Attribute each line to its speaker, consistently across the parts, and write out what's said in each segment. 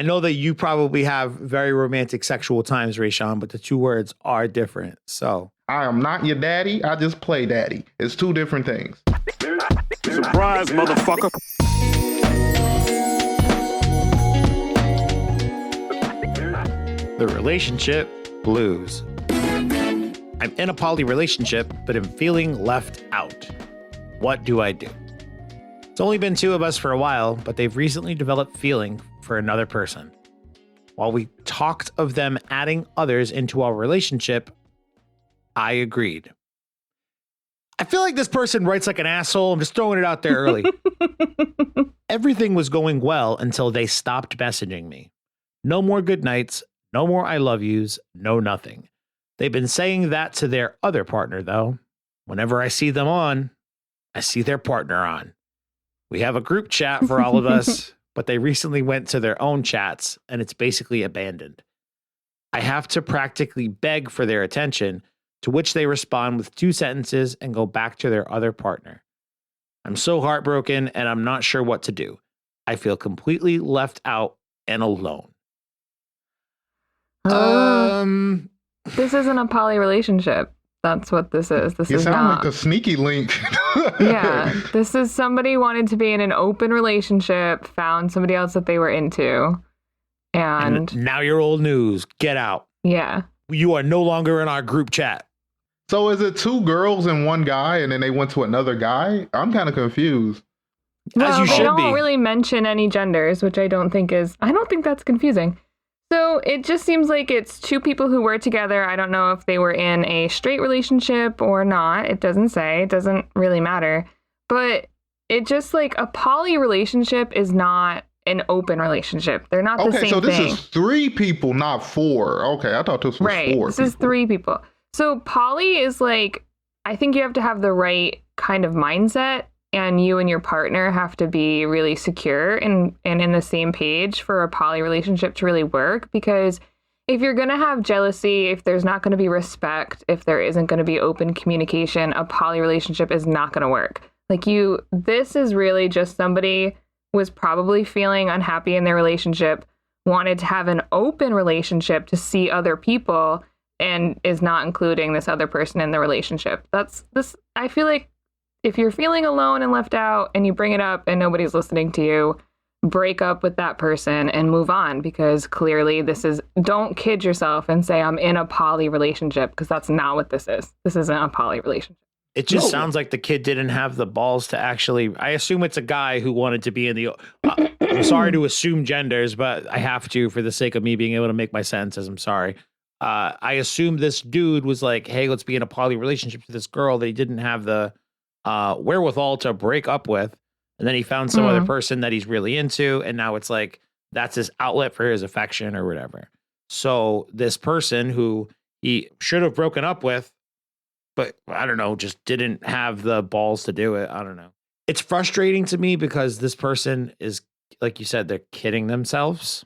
Speaker 1: I know that you probably have very romantic sexual times, Raysean, but the two words are different. So
Speaker 2: I am not your daddy. I just play daddy. It's two different things.
Speaker 3: Surprise, motherfucker.
Speaker 1: the relationship blues. I'm in a poly relationship, but am feeling left out. What do I do? It's only been two of us for a while, but they've recently developed feeling for another person. While we talked of them adding others into our relationship, I agreed. I feel like this person writes like an asshole. I'm just throwing it out there early. Everything was going well until they stopped messaging me. No more good nights, no more I love yous, no nothing. They've been saying that to their other partner, though. Whenever I see them on, I see their partner on. We have a group chat for all of us, but they recently went to their own chats, and it's basically abandoned. I have to practically beg for their attention, to which they respond with 2 sentences and go back to their other partner. I'm so heartbroken, and I'm not sure what to do. I feel completely left out and alone.
Speaker 4: This isn't a poly relationship. That's what this is. This is
Speaker 2: sound
Speaker 4: not
Speaker 2: like a sneaky link.
Speaker 4: Yeah, this is somebody wanted to be in an open relationship, found somebody else that they were into, and
Speaker 1: now you're old news. Get out.
Speaker 4: Yeah.
Speaker 1: You are no longer in our group chat.
Speaker 2: So is it 2 girls and 1 guy, and then they went to another guy? I'm kind of confused.
Speaker 4: Well,
Speaker 1: As you
Speaker 4: they
Speaker 1: should
Speaker 4: don't
Speaker 1: be.
Speaker 4: really mention any genders, which I don't think that's confusing. So it just seems like it's 2 people who were together. I don't know if they were in a straight relationship or not. It doesn't say. It doesn't really matter. But it just like a poly relationship is not an open relationship. They're not the same thing.
Speaker 2: Okay, so this is 3 people, not 4. Okay, I thought this was 4 people.
Speaker 4: This is 3 people. So poly is like, I think you have to have the right kind of mindset, and you and your partner have to be really secure and in the same page for a poly relationship to really work. Because if you're going to have jealousy, if there's not going to be respect, if there isn't going to be open communication, a poly relationship is not going to work. This is really just somebody was probably feeling unhappy in their relationship, wanted to have an open relationship to see other people, and is not including this other person in the relationship. I feel like if you're feeling alone and left out and you bring it up and nobody's listening to you, break up with that person and move on, because clearly don't kid yourself and say I'm in a poly relationship, because that's not what this is. This isn't a poly relationship.
Speaker 1: It just sounds like the kid didn't have the balls to actually, I assume it's a guy who wanted to be in the, I'm sorry to assume genders, but I have to for the sake of me being able to make my sentences. I'm sorry. I assume this dude was like, hey, let's be in a poly relationship with this girl that he didn't have the wherewithal to break up with. And then he found some other person that he's really into. And now it's like, that's his outlet for his affection or whatever. So this person who he should have broken up with, but I don't know, just didn't have the balls to do it. I don't know. It's frustrating to me because this person is, like you said, they're kidding themselves.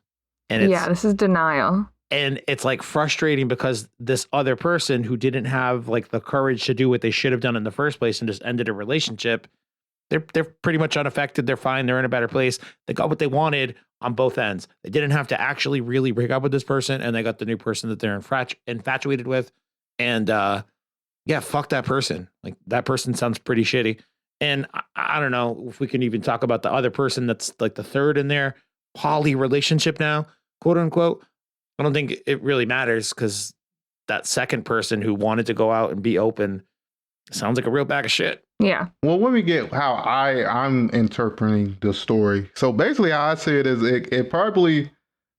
Speaker 1: And
Speaker 4: this is denial.
Speaker 1: And it's like frustrating because this other person who didn't have like the courage to do what they should have done in the first place and just ended a relationship, they're pretty much unaffected. They're fine. They're in a better place. They got what they wanted on both ends. They didn't have to actually really break up with this person, and they got the new person that they're infatuated with. And fuck that person. Like, that person sounds pretty shitty. And I don't know if we can even talk about the other person that's like the third in their poly relationship now, quote unquote. I don't think it really matters, because that second person who wanted to go out and be open sounds like a real bag of shit.
Speaker 4: Yeah.
Speaker 2: Well, let me get how I'm interpreting the story. So basically how I see it is it probably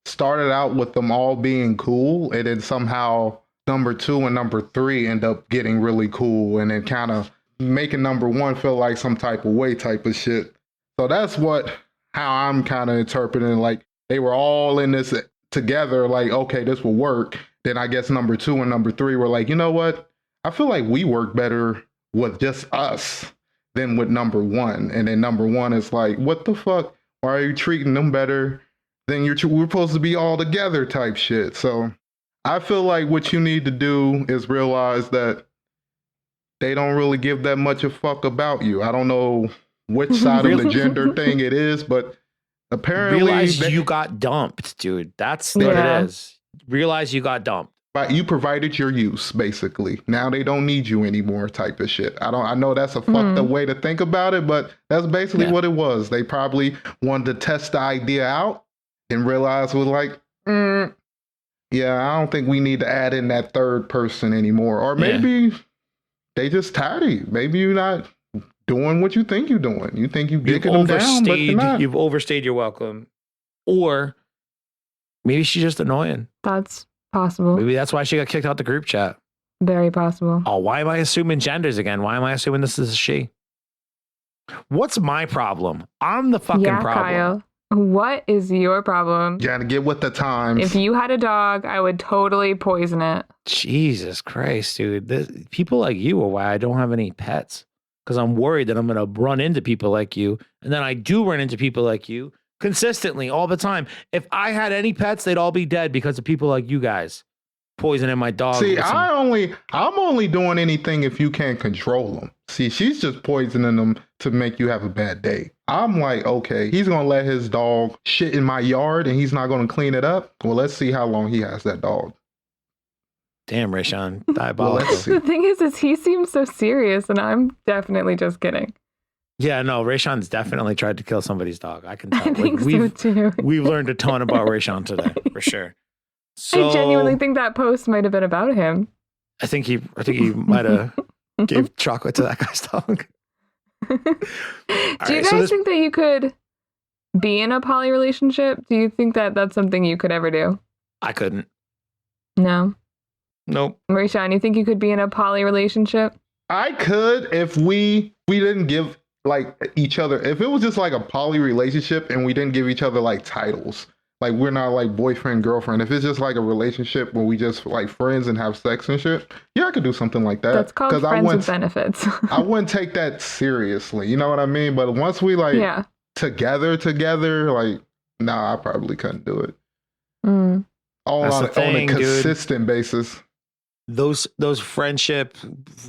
Speaker 2: started out with them all being cool, and then somehow number 2 and number 3 end up getting really cool, and then kind of making number 1 feel like some type of way type of shit. So that's how I'm kind of interpreting, like they were all in this together, like, okay, this will work. Then I guess number 2 and number 3 were like, you know what? I feel like we work better with just us than with number 1. And then number 1 is like, what the fuck? Why are you treating them better than we're supposed to be all together type shit? So I feel like what you need to do is realize that they don't really give that much a fuck about you. I don't know which side of the gender thing it is, but Apparently,
Speaker 1: Realize you got dumped, dude. That's what
Speaker 4: Yeah.
Speaker 1: it is. Realize you got dumped.
Speaker 2: but you provided your use, basically. Now they don't need you anymore, type of shit. I know that's a fucked up way to think about it, but that's basically what it was. They probably wanted to test the idea out and realized was like, yeah, I don't think we need to add in that third person anymore. Or maybe they just tired of you. Maybe you're not doing what you think you're doing. You think you're dicking them down, but you're not.
Speaker 1: You've overstayed your welcome. Or maybe she's just annoying.
Speaker 4: That's possible.
Speaker 1: Maybe that's why she got kicked out the group chat.
Speaker 4: Very possible.
Speaker 1: Oh, why am I assuming genders again? Why am I assuming this is a she? What's my problem? I'm the fucking problem.
Speaker 4: Kyle. What is your problem?
Speaker 2: You gotta get with the times.
Speaker 4: If you had a dog, I would totally poison it.
Speaker 1: Jesus Christ, dude. People like you are why I don't have any pets. Because I'm worried that I'm going to run into people like you. And then I do run into people like you consistently all the time. If I had any pets, they'd all be dead because of people like you guys poisoning my dog.
Speaker 2: See, I'm only doing anything if you can't control them. See, she's just poisoning them to make you have a bad day. I'm like, okay, he's going to let his dog shit in my yard and he's not going to clean it up. Well, let's see how long he has that dog.
Speaker 1: Damn, Raysean, diabolical.
Speaker 2: Let's see.
Speaker 4: The thing is he seems so serious, and I'm definitely just kidding.
Speaker 1: Yeah, no, Raysean's definitely tried to kill somebody's dog. I can tell.
Speaker 4: I think so too.
Speaker 1: We've learned a ton about Raysean today, for sure. So,
Speaker 4: I genuinely think that post might have been about him.
Speaker 1: I think he might have gave chocolate to that guy's dog.
Speaker 4: Do you guys think that you could be in a poly relationship? Do you think that that's something you could ever do?
Speaker 1: I couldn't.
Speaker 4: No.
Speaker 1: Nope.
Speaker 4: Raysean, you think you could be in a poly relationship?
Speaker 2: I could if we didn't give like each other, if it was just like a poly relationship and we didn't give each other like titles. Like we're not like boyfriend, girlfriend. If it's just like a relationship where we just like friends and have sex and shit, yeah, I could do something like that.
Speaker 4: That's called friends with benefits.
Speaker 2: I wouldn't take that seriously. You know what I mean? But once we like together, like, nah, I probably couldn't do it. All on a consistent basis.
Speaker 1: Those friendship,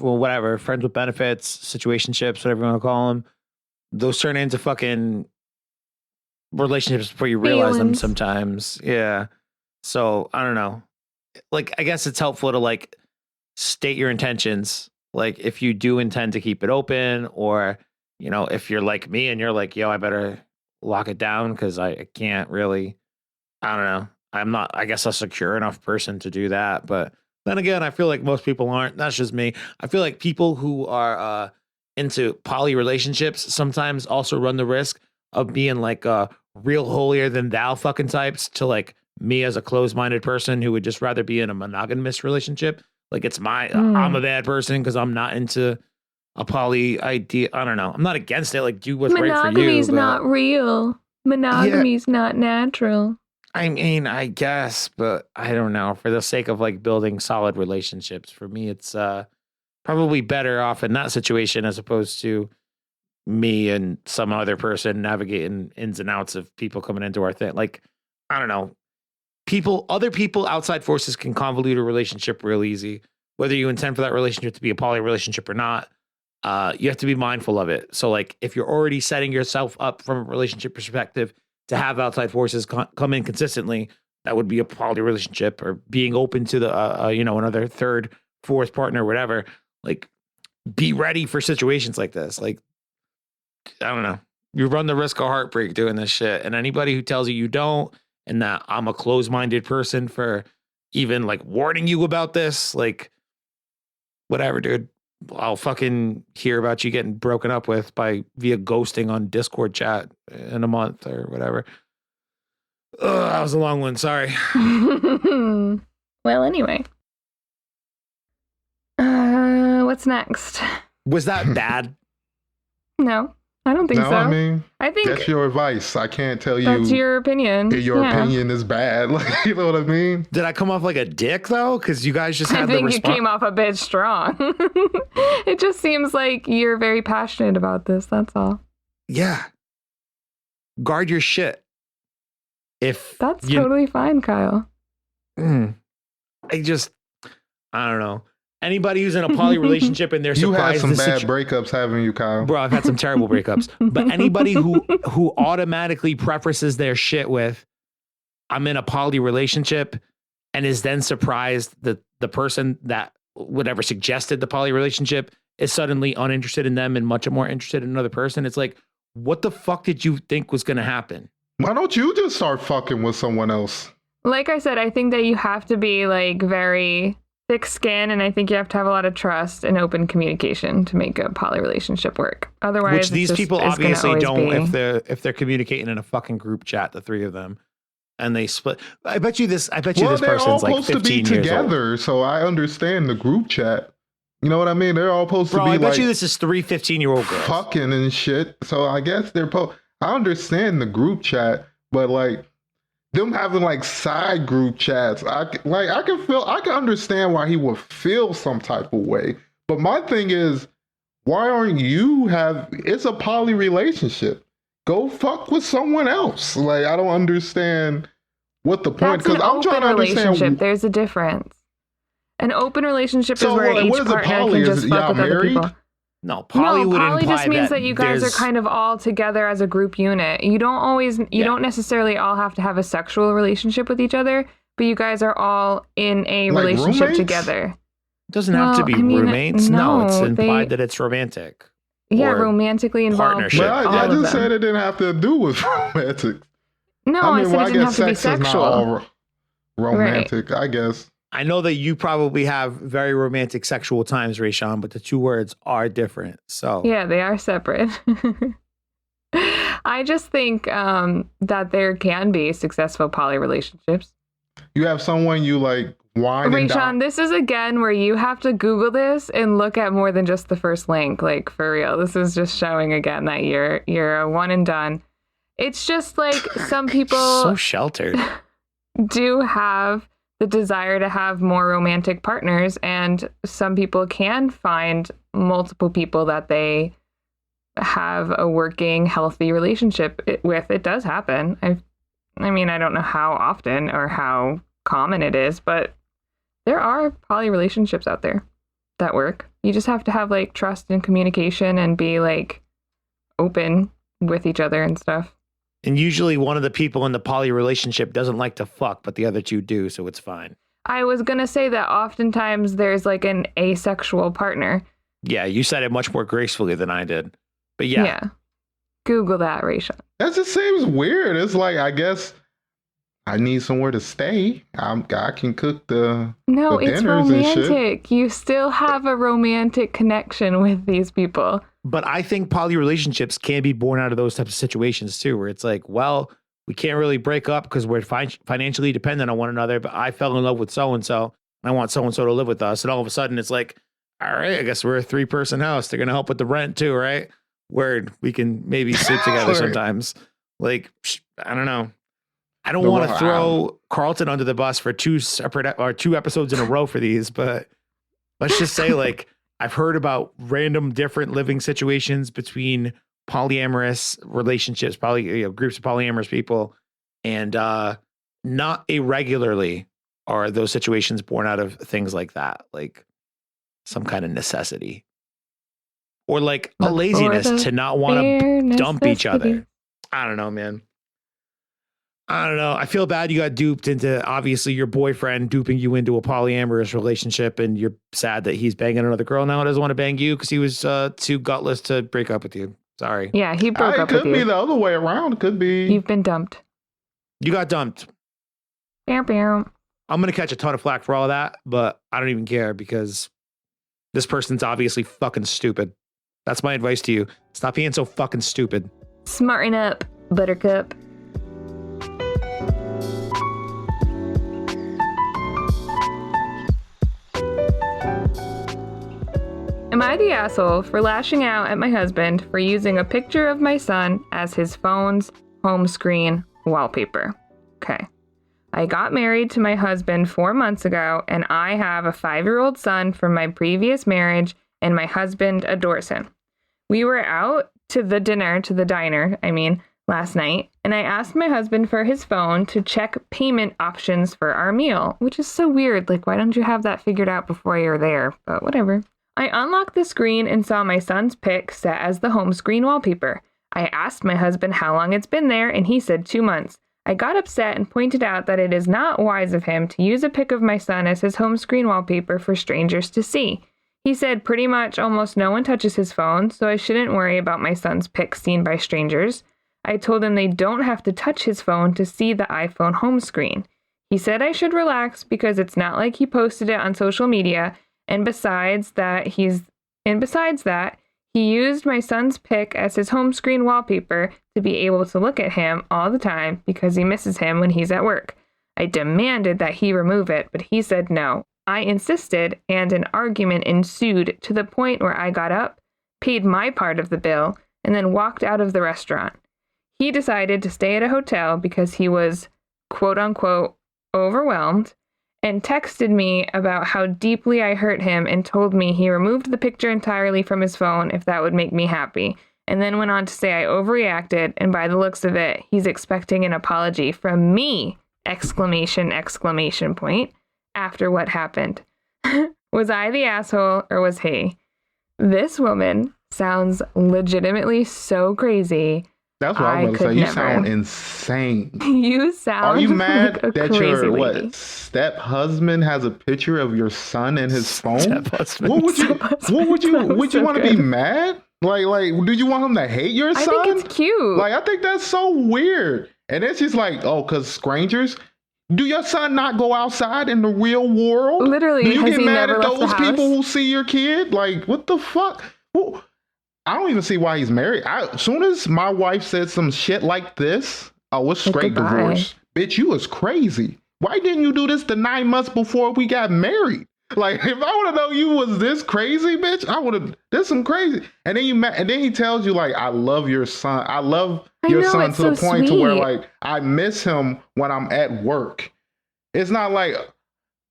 Speaker 1: well, whatever, friends with benefits, situationships, whatever you want to call them, those turn into fucking relationships before you realize them sometimes. Yeah. So I don't know. Like, I guess it's helpful to like state your intentions. Like if you do intend to keep it open, or, you know, if you're like me and you're like, yo, I better lock it down because I can't really, I don't know. I'm not, I guess, a secure enough person to do that. But then again, I feel like most people aren't. That's just me. I feel like people who are into poly relationships sometimes also run the risk of being like real holier than thou fucking types to like me as a closed-minded person who would just rather be in a monogamous relationship. Like it's I'm a bad person because I'm not into a poly idea. I don't know. I'm not against it. Like do what's right for you.
Speaker 4: Monogamy's not real. Monogamy's not natural.
Speaker 1: I mean, I guess, but I don't know. For the sake of like building solid relationships, for me, it's probably better off in that situation as opposed to me and some other person navigating ins and outs of people coming into our thing. Like, I don't know. Other people, outside forces can convolute a relationship real easy. Whether you intend for that relationship to be a poly relationship or not, you have to be mindful of it. So, like, if you're already setting yourself up from a relationship perspective to have outside forces come in consistently, that would be a poly relationship, or being open to the, another third, fourth partner, whatever. Like, be ready for situations like this. Like, I don't know. You run the risk of heartbreak doing this shit. And anybody who tells you don't, and that I'm a closed-minded person for even like warning you about this, like, whatever, dude. I'll fucking hear about you getting broken up with via ghosting on Discord chat in a month or whatever. That was a long one. Sorry.
Speaker 4: Well, anyway. What's next?
Speaker 2: Was that bad?
Speaker 4: No, I don't think so.
Speaker 2: I mean,
Speaker 4: I think
Speaker 2: that's your advice. I can't tell you.
Speaker 4: That's your opinion.
Speaker 2: Your opinion is bad. Like, you know what I mean?
Speaker 1: Did I come off like a dick though? Because you guys just had
Speaker 4: I think you came off a bit strong. It just seems like you're very passionate about this. That's all.
Speaker 1: Yeah. Guard your shit.
Speaker 4: That's totally fine, Kyle.
Speaker 1: I don't know. Anybody who's in a poly relationship and they're
Speaker 2: You had
Speaker 1: surprised
Speaker 2: some
Speaker 1: the
Speaker 2: bad
Speaker 1: situ-
Speaker 2: breakups, haven't you, Kyle?
Speaker 1: Bro, I've had some terrible breakups. But anybody who automatically prefaces their shit with, I'm in a poly relationship, and is then surprised that the person that whatever suggested the poly relationship is suddenly uninterested in them and much more interested in another person. It's like, what the fuck did you think was going to happen?
Speaker 2: Why don't you just start fucking with someone else?
Speaker 4: Like I said, I think that you have to be like very thick skin, and I think you have to have a lot of trust and open communication to make a poly relationship work. Otherwise,
Speaker 1: Which these people obviously don't
Speaker 4: be...
Speaker 1: if they're communicating in a fucking group chat, the three of them, and they split. I bet you this
Speaker 2: Well,
Speaker 1: person's
Speaker 2: they're all
Speaker 1: like
Speaker 2: supposed to
Speaker 1: 15
Speaker 2: be
Speaker 1: years
Speaker 2: together,
Speaker 1: old.
Speaker 2: so I understand the group chat. You know what I mean? They're all supposed
Speaker 1: Bro,
Speaker 2: to be
Speaker 1: I bet
Speaker 2: like
Speaker 1: you this is 15-year-old girls.
Speaker 2: fucking and shit. So I guess I understand the group chat, but like them having like side group chats, I can understand why he would feel some type of way. But my thing is, why aren't you it's a poly relationship. Go fuck with someone else. Like, I don't understand what the point,
Speaker 4: because
Speaker 2: I'm trying to understand.
Speaker 4: There's a difference. An open relationship
Speaker 2: So,
Speaker 4: is where
Speaker 2: like,
Speaker 4: each
Speaker 2: what is a
Speaker 4: partner
Speaker 2: poly?
Speaker 4: can
Speaker 2: Is
Speaker 4: just
Speaker 2: it
Speaker 4: fuck
Speaker 2: y'all
Speaker 4: with other
Speaker 2: married?
Speaker 4: people.
Speaker 1: No, poly would
Speaker 4: poly
Speaker 1: imply
Speaker 4: just means that you guys are
Speaker 1: there's-
Speaker 4: kind of all together as a group unit. You don't necessarily all have to have a sexual relationship with each other, but you guys are all in a
Speaker 2: Like
Speaker 4: relationship
Speaker 2: roommates?
Speaker 4: together.
Speaker 1: It doesn't have to be roommates. No, it's implied that it's romantic.
Speaker 4: Yeah,
Speaker 1: Or
Speaker 4: romantically involved.
Speaker 1: partnership.
Speaker 2: But I
Speaker 4: all of
Speaker 2: just
Speaker 4: them.
Speaker 2: said it didn't have to do with romantic.
Speaker 4: No,
Speaker 2: I
Speaker 4: I
Speaker 2: mean,
Speaker 4: said
Speaker 2: well,
Speaker 4: it
Speaker 2: I
Speaker 4: didn't
Speaker 2: guess
Speaker 4: have to be
Speaker 2: sex is not
Speaker 4: sexual.
Speaker 2: all romantic, I guess.
Speaker 1: I know that you probably have very romantic sexual times, Raysean, but the two words are different. So
Speaker 4: Yeah, they are separate. I just think that there can be successful poly relationships.
Speaker 2: You have someone you like wine and dine.
Speaker 4: Raysean, this is again where you have to Google this and look at more than just the first link. Like, for real, this is just showing again that you're a one and done. It's just like some people
Speaker 1: so sheltered.
Speaker 4: do have the desire to have more romantic partners, and some people can find multiple people that they have a working, healthy relationship with. It does happen. I mean, I don't know how often or how common it is, but there are poly relationships out there that work. You just have to have like trust and communication and be like open with each other and stuff.
Speaker 1: And usually one of the people in the poly relationship doesn't like to fuck, but the other two do, so it's fine.
Speaker 4: I was going to say that oftentimes there's like an asexual partner.
Speaker 1: Yeah, you said it much more gracefully than I did. But yeah.
Speaker 4: Google that, Raysean.
Speaker 2: That just seems weird. It's like, I guess I need somewhere to stay. I can cook the
Speaker 4: No,
Speaker 2: the
Speaker 4: it's
Speaker 2: dinners and shit.
Speaker 4: romantic. You still have a romantic connection with these people.
Speaker 1: But I think poly relationships can be born out of those types of situations too, where it's like, well, we can't really break up because we're financially dependent on one another, but I fell in love with so-and-so, and I want so-and-so to live with us. And all of a sudden it's like, all right, I guess we're a 3-person house. They're going to help with the rent too, right? Word, we can maybe sleep together sometimes. Like, I don't know. I don't want to throw Carlton under the bus for 2 episodes in a row for these, but let's just say, like, I've heard about random different living situations between polyamorous relationships, groups of polyamorous people, and not irregularly are those situations born out of things like that, like some kind of necessity. Or like a laziness to not want to dump each other. I don't know, man. I don't know. I feel bad you got duped into, obviously, your boyfriend duping you into a polyamorous relationship, and you're sad that he's banging another girl now and doesn't want to bang you because he was too gutless to break up with you. Sorry.
Speaker 4: Yeah, he broke up with you.
Speaker 2: It could be the other way around. It could be.
Speaker 4: You've been dumped.
Speaker 1: You got dumped.
Speaker 4: Bow, bow.
Speaker 1: I'm going to catch a ton of flack for all of that, but I don't even care because this person's obviously fucking stupid. That's my advice to you. Stop being so fucking stupid.
Speaker 4: Smarten up, buttercup. Am I the asshole for lashing out at my husband for using a picture of my son as his phone's home screen wallpaper? Okay. I got married to my husband 4 months ago, and I have a 5-year-old son from my previous marriage, and my husband adores him. We were out to the diner, last night, and I asked my husband for his phone to check payment options for our meal, which is so weird. Like, why don't you have that figured out before you're there? But whatever. I unlocked the screen and saw my son's pic set as the home screen wallpaper. I asked my husband how long it's been there, and he said 2 months. I got upset and pointed out that it is not wise of him to use a pic of my son as his home screen wallpaper for strangers to see. He said pretty much almost no one touches his phone, so I shouldn't worry about my son's pics seen by strangers. I told him they don't have to touch his phone to see the iPhone home screen. He said I should relax because it's not like he posted it on social media, and besides that, he used my son's pic as his home screen wallpaper to be able to look at him all the time because he misses him when he's at work. I demanded that he remove it, but he said no. I insisted, and an argument ensued to the point where I got up, paid my part of the bill, and then walked out of the restaurant. He decided to stay at a hotel because he was, quote unquote, overwhelmed, and texted me about how deeply I hurt him and told me he removed the picture entirely from his phone if that would make me happy, and then went on to say I overreacted, and by the looks of it, he's expecting an apology from me, exclamation point, after what happened. Was I the asshole or was he? This woman sounds legitimately so crazy.
Speaker 2: That's what I'm going to say. You sound insane.
Speaker 4: You sound
Speaker 2: Are you mad
Speaker 4: like
Speaker 2: that
Speaker 4: crazy
Speaker 2: your
Speaker 4: lady.
Speaker 2: step-husband has a picture of your son in his phone?
Speaker 1: Step-husband.
Speaker 2: What would you want to be mad? Like, do you want him to hate your son?
Speaker 4: I think it's cute.
Speaker 2: Like, I think that's so weird. And then she's like, oh, because strangers? Do your son not go outside in the real world?
Speaker 4: Literally,
Speaker 2: do you
Speaker 4: has
Speaker 2: get
Speaker 4: he
Speaker 2: mad
Speaker 4: never
Speaker 2: at
Speaker 4: left the
Speaker 2: those
Speaker 4: house?
Speaker 2: people who see your kid? Like, what the fuck? Well, I don't even see why he's married. As soon as my wife said some shit like this, oh, it's straight
Speaker 4: goodbye.
Speaker 2: divorce. Bitch, you was crazy. Why didn't you do this the 9 months before we got married? Like, if I would have known you was this crazy, bitch, I would have. This some crazy. And then he tells you like, I love your son. I love your son to the point to where like I miss him when I'm at work. It's not like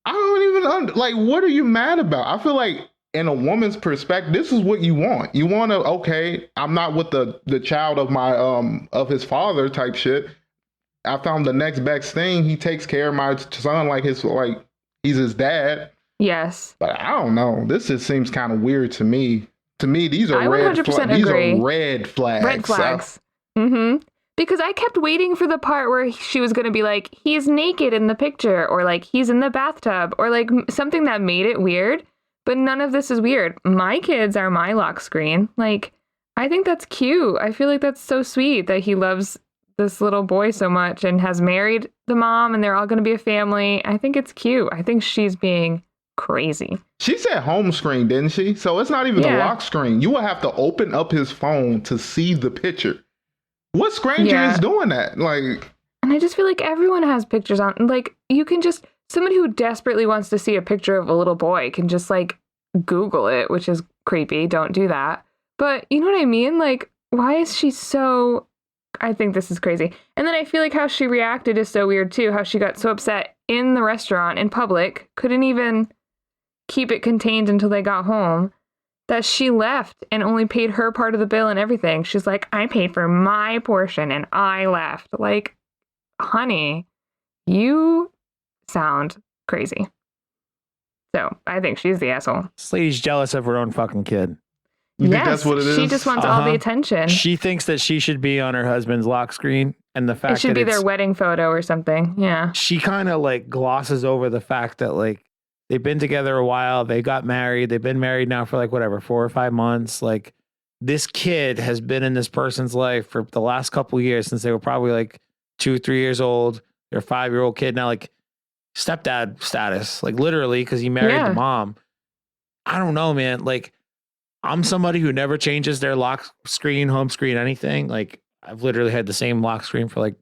Speaker 2: I don't even like. What are you mad about? I feel like in a woman's perspective, this is what you want. You want to, okay, I'm not with the child of my of his father type shit. I found the next best thing. He takes care of my son like he's his dad.
Speaker 4: Yes.
Speaker 2: But I don't know. This just seems kind of weird to me. To me, these are
Speaker 4: I 100%
Speaker 2: these
Speaker 4: agree.
Speaker 2: are red flags.
Speaker 4: Red flags. Mm-hmm. Because I kept waiting for the part where she was going to be like, he's naked in the picture, or like he's in the bathtub, or like something that made it weird. But none of this is weird. My kids are my lock screen. Like, I think that's cute. I feel like that's so sweet that he loves this little boy so much and has married the mom and they're all going to be a family. I think it's cute. I think she's being crazy.
Speaker 2: She said home screen, didn't she? So it's not even a lock screen. You will have to open up his phone to see the picture. What stranger is doing that? Like,
Speaker 4: and I just feel like everyone has pictures on. Like, you can just, somebody who desperately wants to see a picture of a little boy can just like Google it, which is creepy. Don't do that. But you know what I mean? Like, why is she so, I think this is crazy. And then I feel like how she reacted is so weird too. How she got so upset in the restaurant in public, couldn't even keep it contained until they got home, that she left and only paid her part of the bill and everything. She's like, I paid for my portion and I left. Like, honey, you sound crazy. So I think she's the asshole.
Speaker 1: This lady's jealous of her own fucking kid.
Speaker 2: You think that's what it is?
Speaker 4: She just wants all the attention.
Speaker 1: She thinks that she should be on her husband's lock screen, and the fact
Speaker 4: it should
Speaker 1: that
Speaker 4: be their wedding photo or something. Yeah.
Speaker 1: She kind of like glosses over the fact that like they've been together a while. They got married. They've been married now for like whatever, 4 or 5 months. Like this kid has been in this person's life for the last couple of years since they were probably like 2, 3 years old. They're a 5-year-old kid now, like stepdad status, like literally because he married the mom. I don't know, man. Like I'm somebody who never changes their lock screen, home screen, anything. Like I've literally had the same lock screen for like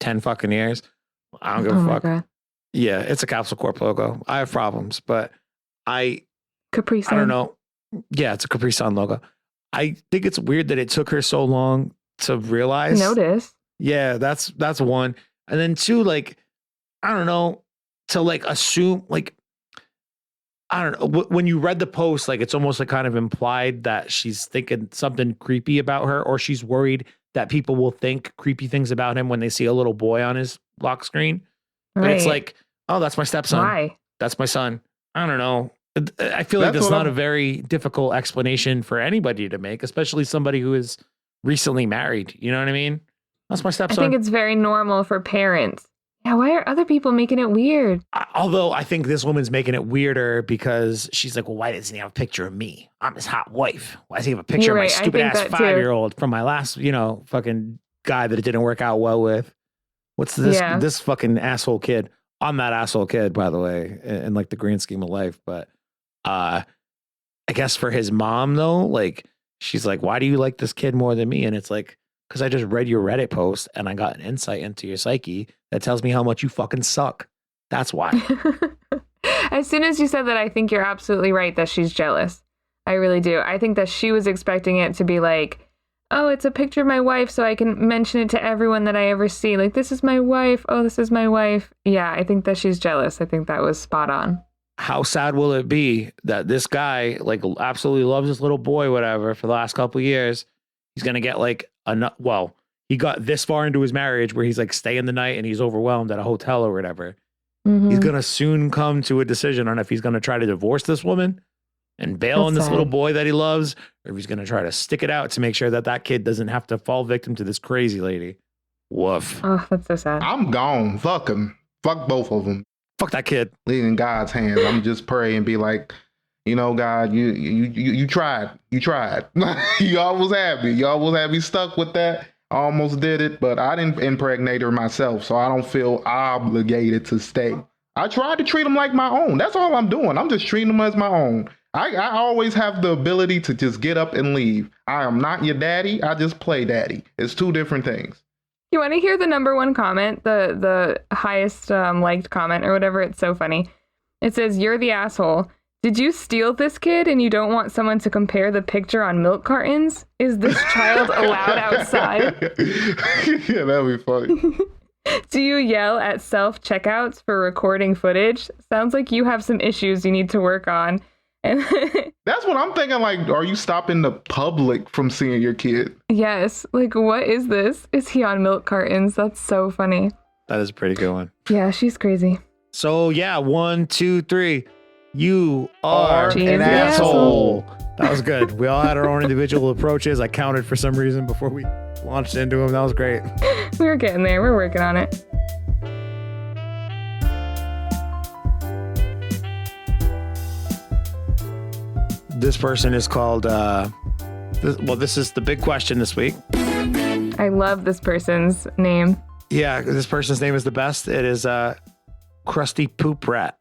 Speaker 1: 10 fucking years. I don't give a fuck. God. Yeah, it's a Capsule Corp logo. I have problems, but
Speaker 4: Capri Sun.
Speaker 1: I don't know. Yeah, it's a Capri Sun logo. I think it's weird that it took her so long to realize.
Speaker 4: Notice.
Speaker 1: Yeah, that's one. And then 2, like, I don't know, to like assume, like, I don't know. When you read the post, like it's almost like kind of implied that she's thinking something creepy about her, or she's worried that people will think creepy things about him when they see a little boy on his lock screen. But it's like, oh, that's my stepson.
Speaker 4: Why?
Speaker 1: That's my son. I don't know. I feel like that's not a very difficult explanation for anybody to make, especially somebody who is recently married. You know what I mean? That's my stepson.
Speaker 4: I think it's very normal for parents. Yeah, why are other people making it weird?
Speaker 1: Although I think this woman's making it weirder because she's like, well, why doesn't he have a picture of me? I'm his hot wife. Why does he have a picture of my stupid ass 5-year-old from my last, fucking guy that it didn't work out well with? What's this fucking asshole kid? I'm that asshole kid, by the way, in like the grand scheme of life. But I guess for his mom, though, like, she's like, why do you like this kid more than me? And it's like, because I just read your Reddit post and I got an insight into your psyche that tells me how much you fucking suck. That's why.
Speaker 4: As soon as you said that, I think you're absolutely right that she's jealous. I really do. I think that she was expecting it to be like, oh, it's a picture of my wife so I can mention it to everyone that I ever see. Like, this is my wife. Oh, this is my wife. Yeah, I think that she's jealous. I think that was spot on.
Speaker 1: How sad will it be that this guy, like, absolutely loves this little boy, whatever, for the last couple of years? He's going to get like, he got this far into his marriage where he's like staying the night and he's overwhelmed at a hotel or whatever. Mm-hmm. He's going to soon come to a decision on if he's going to try to divorce this woman and bail on this little boy that he loves, or if he's going to try to stick it out to make sure that that kid doesn't have to fall victim to this crazy lady. Woof.
Speaker 4: Oh, that's so sad.
Speaker 2: I'm gone. Fuck him. Fuck both of them.
Speaker 1: Fuck that kid.
Speaker 2: Leaving God's hands. I'm just pray and be like, God, you tried. You tried. You almost had me. You almost had me stuck with that. I almost did it, but I didn't impregnate her myself, so I don't feel obligated to stay. I tried to treat him like my own. That's all I'm doing. I'm just treating him as my own. I always have the ability to just get up and leave. I am not your daddy. I just play daddy. It's two different things.
Speaker 4: You want to hear the number one comment, the highest liked comment or whatever? It's so funny. It says, "You're the asshole. Did you steal this kid and you don't want someone to compare the picture on milk cartons? Is this child allowed outside?"
Speaker 2: Yeah, that'd be funny.
Speaker 4: "Do you yell at self-checkouts for recording footage? Sounds like you have some issues you need to work on." And
Speaker 2: that's what I'm thinking. Like, are you stopping the public from seeing your kid?
Speaker 4: Yes. Like, what is this? Is he on milk cartons? That's so funny.
Speaker 1: That is a pretty good one.
Speaker 4: Yeah, she's crazy.
Speaker 1: So, yeah, 1, 2, 3. You are an asshole. That was good. We all had our own individual approaches. I counted for some reason before we launched into them. That was great.
Speaker 4: We were getting there. We're working on it.
Speaker 1: This person is called, this is the big question this week.
Speaker 4: I love this person's name.
Speaker 1: Yeah, this person's name is the best. It is Krusty Poop Rat.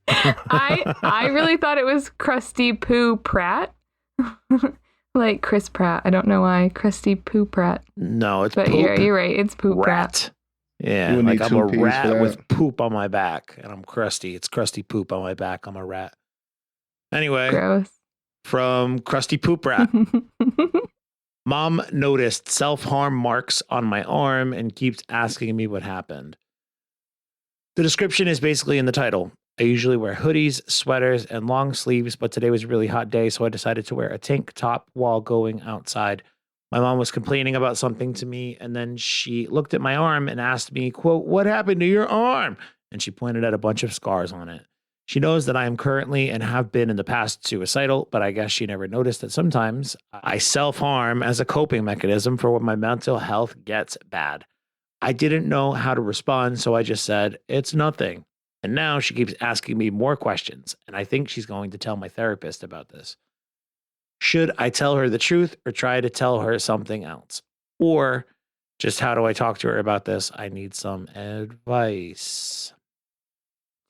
Speaker 4: I really thought it was Krusty Poo Pratt. Like Chris Pratt. I don't know why. Krusty Poo Pratt.
Speaker 1: No, it's
Speaker 4: but
Speaker 1: poop.
Speaker 4: You're right. It's Poop Pratt.
Speaker 1: Yeah, like I'm a rat with poop on my back, and I'm crusty. It's Krusty Poop on my back. I'm a rat. Anyway,
Speaker 4: gross.
Speaker 1: From Krusty Poop Rat. Mom noticed self-harm marks on my arm and keeps asking me what happened. The description is basically in the title. I usually wear hoodies, sweaters, and long sleeves, but today was a really hot day, so I decided to wear a tank top while going outside. My mom was complaining about something to me, and then she looked at my arm and asked me, quote, "What happened to your arm?" And she pointed at a bunch of scars on it. She knows that I am currently and have been in the past suicidal, but I guess she never noticed that sometimes I self-harm as a coping mechanism for when my mental health gets bad. I didn't know how to respond, so I just said, "It's nothing." And now she keeps asking me more questions, and I think she's going to tell my therapist about this. Should I tell her the truth or try to tell her something else? Or just how do I talk to her about this? I need some advice.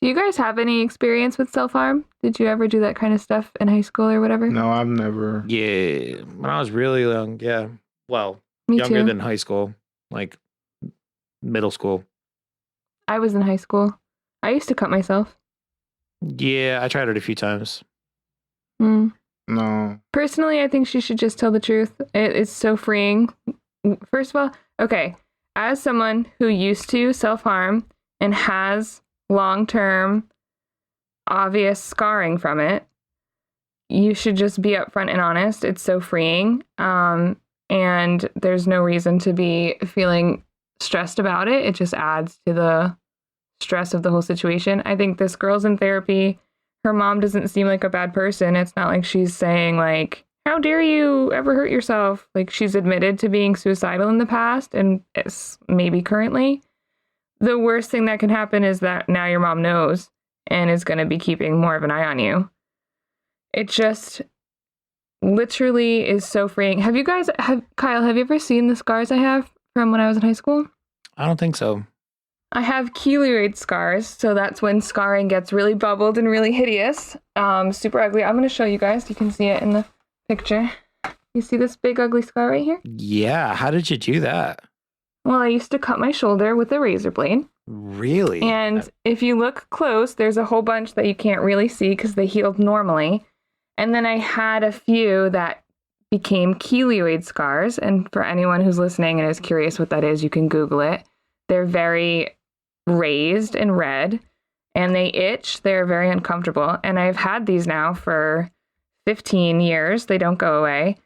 Speaker 4: Do you guys have any experience with self-harm? Did you ever do that kind of stuff in high school or whatever?
Speaker 2: No, I've never.
Speaker 1: Yeah, when I was really young, yeah. Well,
Speaker 4: Me
Speaker 1: younger
Speaker 4: too.
Speaker 1: than high school, like middle school.
Speaker 4: I was in high school. I used to cut myself.
Speaker 1: Yeah, I tried it a few times.
Speaker 2: No.
Speaker 4: Personally, I think she should just tell the truth. It is so freeing. First of all, okay, as someone who used to self-harm and has long-term obvious scarring from it, you should just be upfront and honest. It's so freeing. and there's no reason to be feeling stressed about it. It just adds to the stress of the whole situation. I think this girl's in therapy. Her mom doesn't seem like a bad person. It's not like she's saying like, how dare you ever hurt yourself? Like, she's admitted to being suicidal in the past and it's maybe currently. The worst thing that can happen is that now your mom knows and is going to be keeping more of an eye on you. It just literally is so freeing. Kyle, have you ever seen the scars I have from when I was in high school?
Speaker 1: I don't think so.
Speaker 4: I have keloid scars, so that's when scarring gets really bubbled and really hideous. Super ugly. I'm going to show you guys. You can see it in the picture. You see this big ugly scar right here?
Speaker 1: Yeah. How did you do that?
Speaker 4: Well, I used to cut my shoulder with a razor blade.
Speaker 1: Really?
Speaker 4: And if you look close, there's a whole bunch that you can't really see because they healed normally. And then I had a few that became keloid scars. And for anyone who's listening and is curious what that is, you can Google it. They're very raised and red, and they itch. They're very uncomfortable. And I've had these now for 15 years. They don't go away.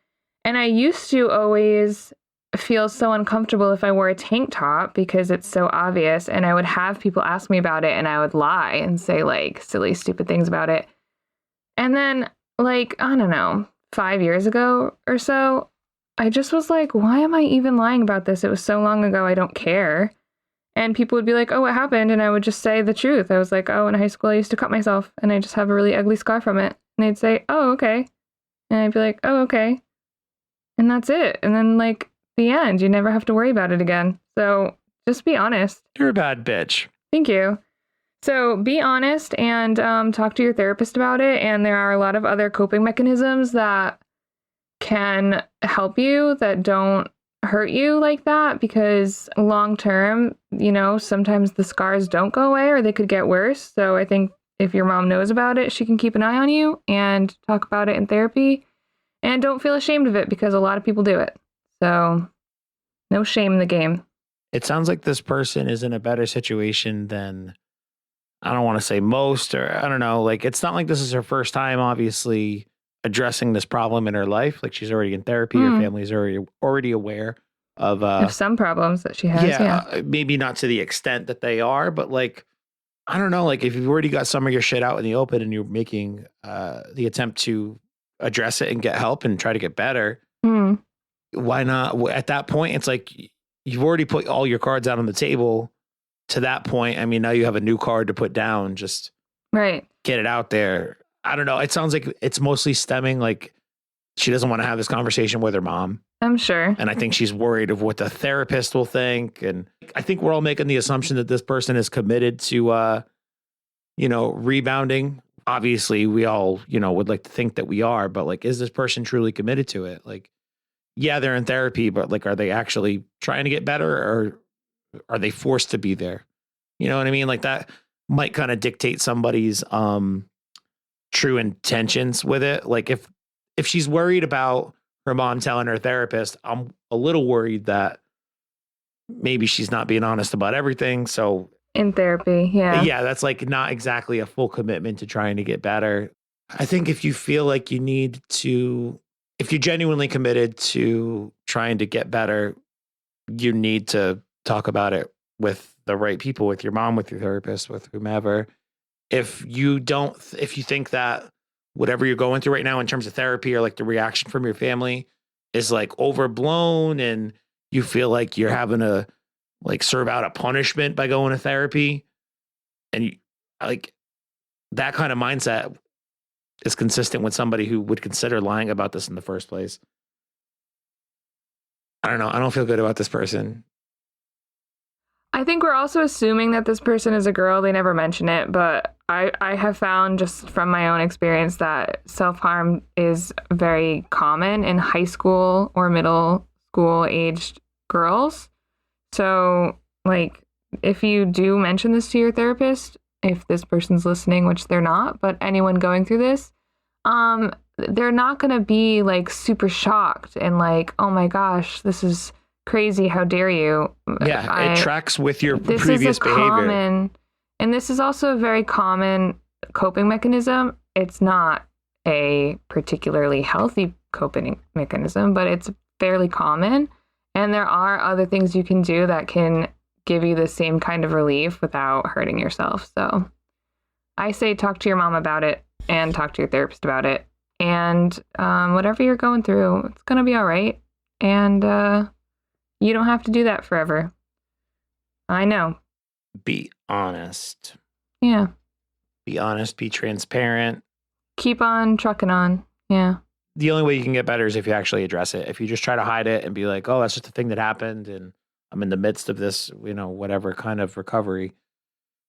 Speaker 4: And I used to always feel so uncomfortable if I wore a tank top because it's so obvious. And I would have people ask me about it and I would lie and say like silly, stupid things about it. And then like, I don't know, 5 years ago or so, I just was like, why am I even lying about this? It was so long ago. I don't care. And people would be like, oh, what happened? And I would just say the truth. I was like, oh, in high school, I used to cut myself and I just have a really ugly scar from it. And they'd say, oh, okay. And I'd be like, oh, okay. And that's it. And then like the end, you never have to worry about it again. So just be honest.
Speaker 1: You're a bad bitch.
Speaker 4: Thank you. So be honest and talk to your therapist about it. And there are a lot of other coping mechanisms that can help you that don't hurt you like that, because long term, you know, sometimes the scars don't go away or they could get worse. So I think if your mom knows about it, she can keep an eye on you and talk about it in therapy. And don't feel ashamed of it because a lot of people do it. So no shame in the game.
Speaker 1: It sounds like this person is in a better situation than, I don't want to say most, or I don't know. Like, it's not like this is her first time, obviously, addressing this problem in her life. Like, she's already in therapy. Her family's already aware of
Speaker 4: some problems that she has. Yeah.
Speaker 1: Maybe not to the extent that they are, but like, I don't know. Like, if you've already got some of your shit out in the open and you're making the attempt to address it and get help and try to get better, why not? At that point, it's like you've already put all your cards out on the table. To that point, I mean, now you have a new card to put down. Just
Speaker 4: right.
Speaker 1: Get it out there. I don't know. It sounds like it's mostly stemming like she doesn't want to have this conversation with her mom.
Speaker 4: I'm sure.
Speaker 1: And I think she's worried of what the therapist will think. And I think we're all making the assumption that this person is committed to, rebounding. Obviously, we all, would like to think that we are. But like, is this person truly committed to it? Like, yeah, they're in therapy, but like, are they actually trying to get better, or are they forced to be there? You know what I mean? Like, that might kind of dictate somebody's true intentions with it. Like, if she's worried about her mom telling her therapist, I'm a little worried that maybe she's not being honest about everything. So
Speaker 4: in therapy, yeah,
Speaker 1: that's like not exactly a full commitment to trying to get better. I think if you feel like you need to, if you're genuinely committed to trying to get better, you need to talk about it with the right people, with your mom, with your therapist, with whomever. If you think that whatever you're going through right now in terms of therapy, or like the reaction from your family is like overblown, and you feel like you're having to like serve out a punishment by going to therapy, and you, like, that kind of mindset is consistent with somebody who would consider lying about this in the first place. I don't know. I don't feel good about this person.
Speaker 4: I think we're also assuming that this person is a girl. They never mention it, but I have found just from my own experience that self-harm is very common in high school or middle school aged girls. So, like, if you do mention this to your therapist, if this person's listening, which they're not, but anyone going through this, they're not going to be like super shocked and like, oh my gosh, this is crazy. How dare you?
Speaker 1: Yeah, it tracks with your
Speaker 4: this
Speaker 1: previous
Speaker 4: is a
Speaker 1: behavior.
Speaker 4: Common, and this is also a very common coping mechanism. It's not a particularly healthy coping mechanism, but it's fairly common. And there are other things you can do that can give you the same kind of relief without hurting yourself. So I say talk to your mom about it and talk to your therapist about it. And whatever you're going through, it's going to be all right. And you don't have to do that forever. I know.
Speaker 1: Be honest.
Speaker 4: Yeah.
Speaker 1: Be honest. Be transparent.
Speaker 4: Keep on trucking on. Yeah.
Speaker 1: The only way you can get better is if you actually address it. If you just try to hide it and be like, oh, that's just a thing that happened and I'm in the midst of this, whatever kind of recovery,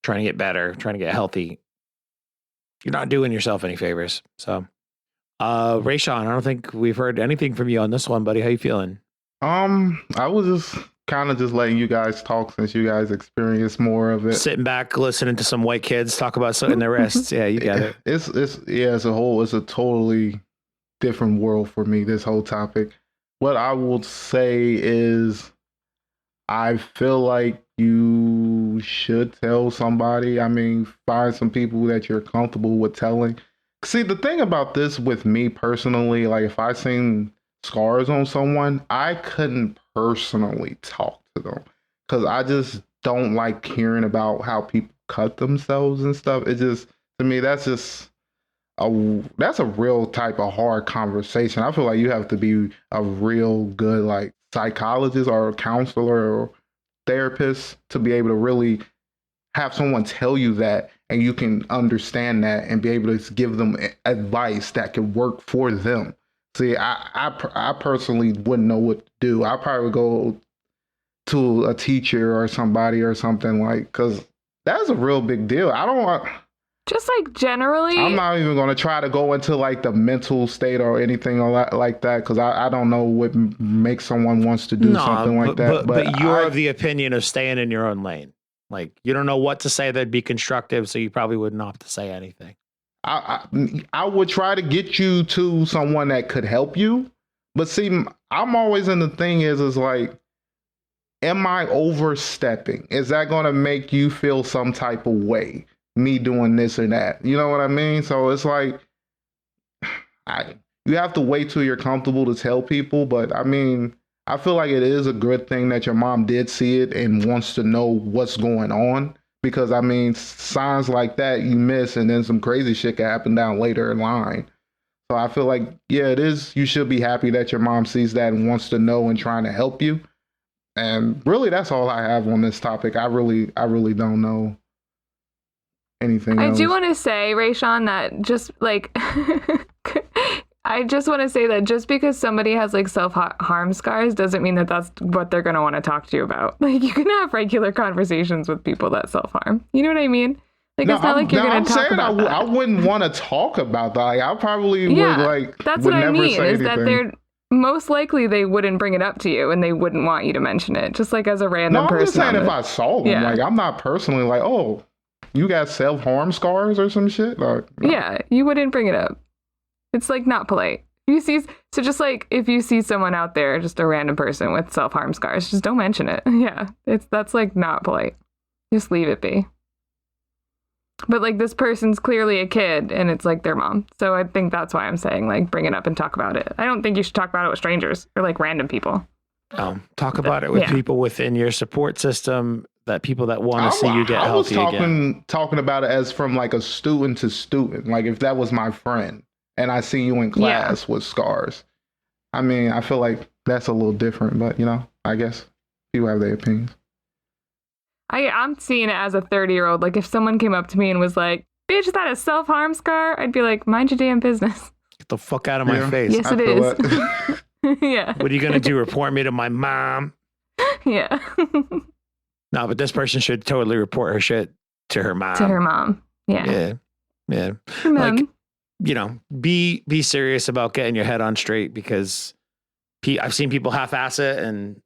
Speaker 1: trying to get better, trying to get healthy, you're not doing yourself any favors. So, Raysean, I don't think we've heard anything from you on this one, buddy. How you feeling?
Speaker 2: I was just kind of just letting you guys talk since you guys experience more of it.
Speaker 1: Sitting back, listening to some white kids talk about slitting their wrists. Yeah, you got it.
Speaker 2: It's a totally different world for me, this whole topic. What I will say is I feel like you should tell somebody. I mean, find some people that you're comfortable with telling. See, the thing about this with me personally, like if I seen scars on someone, I couldn't personally talk to them because I just don't like hearing about how people cut themselves and stuff. It just, to me, that's a real type of hard conversation. I feel like you have to be a real good like psychologist or a counselor or therapist to be able to really have someone tell you that and you can understand that and be able to give them advice that can work for them. See, I personally wouldn't know what to do. I probably would go to a teacher or somebody or something because that's a real big deal. I don't want...
Speaker 4: Just like generally,
Speaker 2: I'm not even going to try to go into like the mental state or anything like that because I don't know what makes someone wants to do something like that.
Speaker 1: But you're of the opinion of staying in your own lane. Like you don't know what to say that'd be constructive, so you probably wouldn't opt to say anything.
Speaker 2: I would try to get you to someone that could help you, but see, I'm always in the thing is like, am I overstepping? Is that going to make you feel some type of way? Me doing this or that, you know what I mean? So it's like, you have to wait till you're comfortable to tell people. But I mean, I feel like it is a good thing that your mom did see it and wants to know what's going on. Because I mean, signs like that you miss and then some crazy shit can happen down later in line. So I feel like, yeah, it is. You should be happy that your mom sees that and wants to know and trying to help you. And really, that's all I have on this topic. I really don't know anything else.
Speaker 4: I do want to say, Raysean, that just like I just want to say that just because somebody has like self-harm scars doesn't mean that that's what they're going to want to talk to you about. Like you can have regular conversations with people that self-harm. You know what I mean? Like it's not like you're going to talk about that.
Speaker 2: I wouldn't want to talk about that. Like I probably would like.
Speaker 4: That's
Speaker 2: would
Speaker 4: what I
Speaker 2: never
Speaker 4: mean.
Speaker 2: say
Speaker 4: Is that
Speaker 2: anything.
Speaker 4: most likely they wouldn't bring it up to you and they wouldn't want you to mention it. Just like as a random person.
Speaker 2: No, I'm just saying if I saw them, like I'm not personally like, oh, you got self-harm scars or some shit? Like, no.
Speaker 4: Yeah, you wouldn't bring it up. It's like not polite. So just like if you see someone out there, just a random person with self-harm scars, just don't mention it. Yeah, that's like not polite. Just leave it be. But like this person's clearly a kid and it's like their mom. So I think that's why I'm saying like bring it up and talk about it. I don't think you should talk about it with strangers or like random people.
Speaker 1: Talk about it with people within your support system, that people that want to see you get healthy again.
Speaker 2: I was talking about it as from like a student to student. Like if that was my friend and I see you in class with scars. I mean, I feel like that's a little different, but I guess people have their opinions.
Speaker 4: I'm seeing it as a 30-year-old. Like if someone came up to me and was like, bitch, is that a self-harm scar? I'd be like, mind your damn business.
Speaker 1: Get the fuck out of my face.
Speaker 4: Yes, it is. Yeah.
Speaker 1: What are you going to do? Report me to my mom?
Speaker 4: Yeah.
Speaker 1: No, but this person should totally report her shit to her mom.
Speaker 4: To her mom. Yeah.
Speaker 1: Yeah.
Speaker 4: Like,
Speaker 1: be serious about getting your head on straight because I've seen people half-ass it and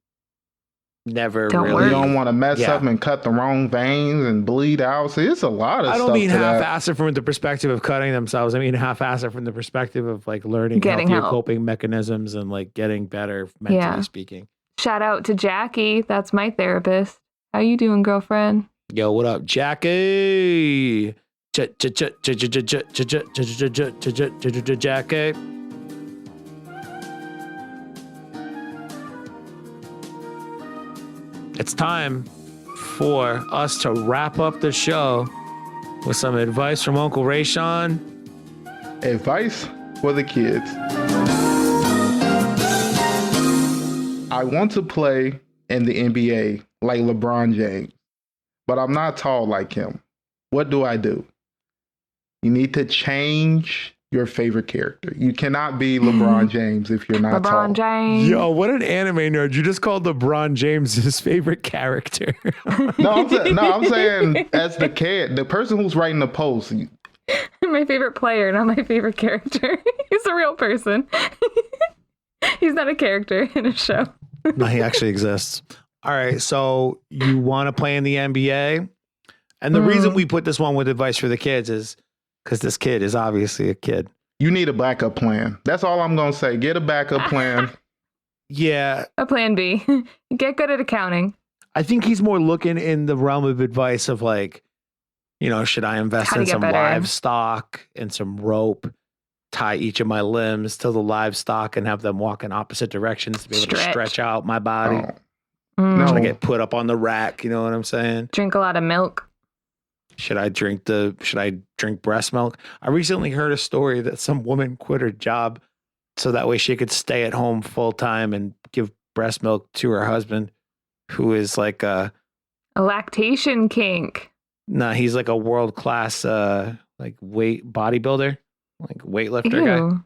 Speaker 1: never
Speaker 2: You don't want to mess up and cut the wrong veins and bleed out. See, it's a lot of stuff.
Speaker 1: I don't mean half-ass it from the perspective of cutting themselves. I mean half-ass it from the perspective of like learning healthier coping mechanisms and like getting better mentally speaking.
Speaker 4: Shout out to Jackie. That's my therapist. How you doing, girlfriend?
Speaker 1: Yo, what up, Jackie? Jackie. it's time for us to wrap up the show with some advice from Uncle Raysean.
Speaker 2: Advice for the kids. I want to play in the NBA like LeBron James, but I'm not tall like him. What do I do? You need to change your favorite character. You cannot be LeBron James if you're not tall.
Speaker 4: LeBron James.
Speaker 1: Yo, what an anime nerd. You just called LeBron James his favorite character.
Speaker 2: I'm saying as the kid, the person who's writing the post.
Speaker 4: My favorite player, not my favorite character. He's a real person. He's not a character in a show.
Speaker 1: No, he actually exists. All right, so you want to play in the NBA? And the reason we put this one with advice for the kids is because this kid is obviously a kid.
Speaker 2: You need a backup plan. That's all I'm going to say. Get a backup plan.
Speaker 1: Yeah.
Speaker 4: A plan B. Get good at accounting.
Speaker 1: I think he's more looking in the realm of advice of like, you know, should I invest in some livestock and some rope, tie each of my limbs to the livestock and have them walk in opposite directions to be able to stretch out my body?
Speaker 2: No.
Speaker 1: Should I get put up on the rack? You know what I'm saying?
Speaker 4: Drink a lot of milk.
Speaker 1: Should I drink breast milk? I recently heard a story that some woman quit her job so that way she could stay at home full time and give breast milk to her husband, who is like a
Speaker 4: lactation kink.
Speaker 1: Nah, he's like a world class like bodybuilder, like weightlifter guy.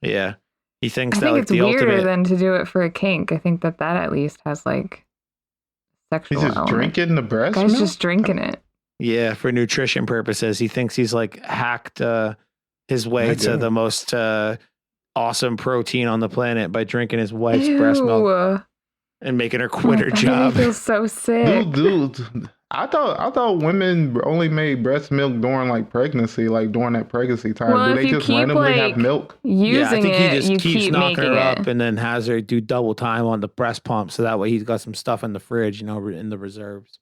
Speaker 1: Yeah. He thinks that like
Speaker 4: it's
Speaker 1: the
Speaker 4: weirder
Speaker 1: ultimate
Speaker 4: than to do it for a kink. I think that at least has like sexual
Speaker 2: He's just
Speaker 4: element.
Speaker 2: drinking the breast
Speaker 4: Guy's
Speaker 2: milk?
Speaker 4: just drinking it.
Speaker 1: Yeah, for nutrition purposes. He thinks he's like hacked his way to the most awesome protein on the planet by drinking his wife's breast milk and making her quit her job.
Speaker 4: I feel so sick.
Speaker 2: Dude, I thought women only made breast milk during like pregnancy, like during that pregnancy time.
Speaker 4: Well,
Speaker 2: Do they just randomly have milk?
Speaker 1: Yeah, I think he just keeps
Speaker 4: keep
Speaker 1: knocking her up
Speaker 4: it.
Speaker 1: and then has her do double time on the breast pump, so that way he's got some stuff in the fridge, you know, in the reserves.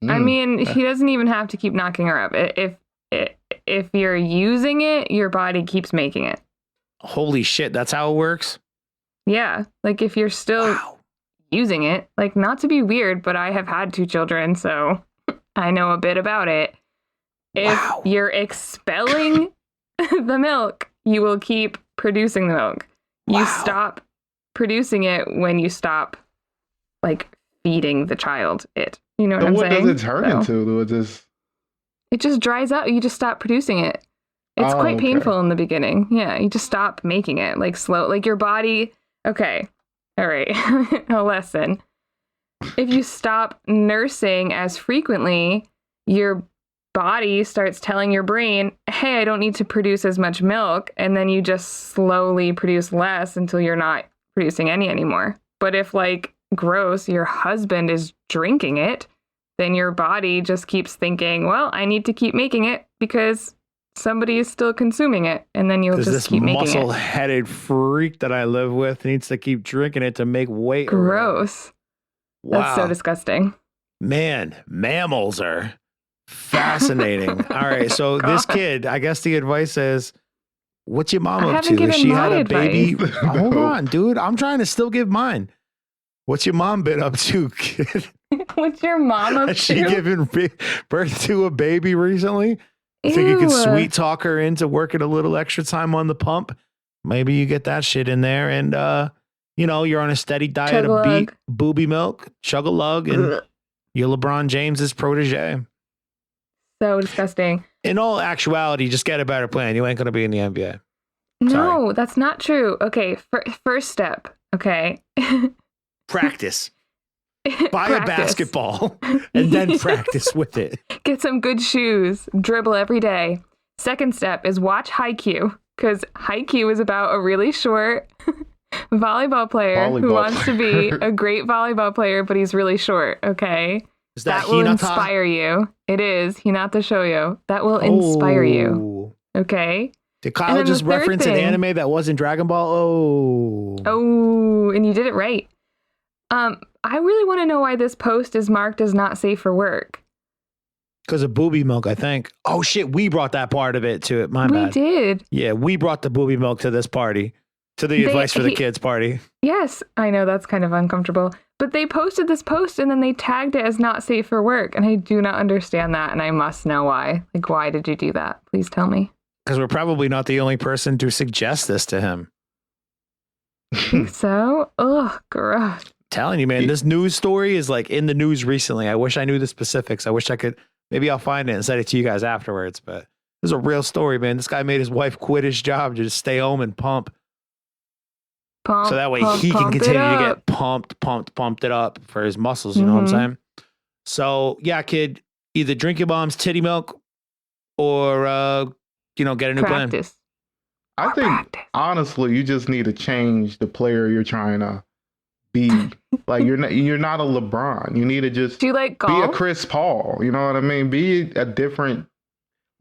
Speaker 4: I mean, he doesn't even have to keep knocking her up. If you're using it, your body keeps making it.
Speaker 1: Holy shit, that's how it works?
Speaker 4: Yeah, like if you're still using it, like not to be weird, but I have had 2 children, so I know a bit about it. If you're expelling the milk, you will keep producing the milk. You stop producing it when you stop like feeding the child it. You know what I'm saying?
Speaker 2: What does it turn into?
Speaker 4: It just dries out. You just stop producing it. It's quite painful in the beginning. Yeah, you just stop making it, like slow, like your body. Okay, all right, a lesson. If you stop nursing as frequently, your body starts telling your brain, hey, I don't need to produce as much milk, and then you just slowly produce less until you're not producing any anymore. But if like gross, your husband is drinking it, then your body just keeps thinking, well, I need to keep making it because somebody is still consuming it, and then you'll just keep making it.
Speaker 1: This muscle-headed freak that I live with needs to keep drinking it to make weight.
Speaker 4: Gross. Wow. That's so disgusting.
Speaker 1: Man, mammals are fascinating. All right, so this kid, I guess the advice is, what's your mom up to? If she had a baby, hold on, dude. I'm trying to still give mine. What's your mom been up to, kid?
Speaker 4: What's your mom up to?
Speaker 1: Has she given birth to a baby recently? I think you could sweet talk her into working a little extra time on the pump. Maybe you get that shit in there, and you know, you're on a steady diet of booby milk, chug-a-lug, and you're LeBron James's protege.
Speaker 4: So disgusting.
Speaker 1: In all actuality, just get a better plan. You ain't gonna be in the NBA.
Speaker 4: No, that's not true. Okay, first step. Okay.
Speaker 1: Practice. Buy a basketball and then practice with it.
Speaker 4: Get some good shoes. Dribble every day. Second step is watch Haikyuu, because Haikyuu is about a really short volleyball player who wants to be a great volleyball player, but he's really short. Okay,
Speaker 1: is that
Speaker 4: will inspire you. It is Hinata Shoujo. That will inspire you. Okay.
Speaker 1: Did Kyle just reference an anime that wasn't Dragon Ball?
Speaker 4: Oh, and you did it right. I really want to know why this post is marked as not safe for work.
Speaker 1: Because of booby milk, I think. Oh shit, we brought that part of it to it. My bad.
Speaker 4: We did.
Speaker 1: Yeah, we brought the booby milk to this party. To the advice for the kids party.
Speaker 4: Yes, I know that's kind of uncomfortable. But they posted this post and then they tagged it as not safe for work. And I do not understand that. And I must know why. Like, why did you do that? Please tell me.
Speaker 1: Because we're probably not the only person to suggest this to him.
Speaker 4: I think so? Ugh, gross.
Speaker 1: Telling you, man, this news story is like in the news recently. I wish I knew the specifics. I wish I could. Maybe I'll find it and send it to you guys afterwards. But this is a real story, man. This guy made his wife quit his job to just stay home and pump. So that way he can continue to get pumped it up for his muscles. You know what I'm saying? So yeah, kid, either drink your mom's titty milk or, get a new plan.
Speaker 2: I think, honestly, you just need to change the player you're trying to be. Like, you're not a LeBron. You need to just
Speaker 4: Do you like golf?
Speaker 2: be a Chris Paul. You know what I mean?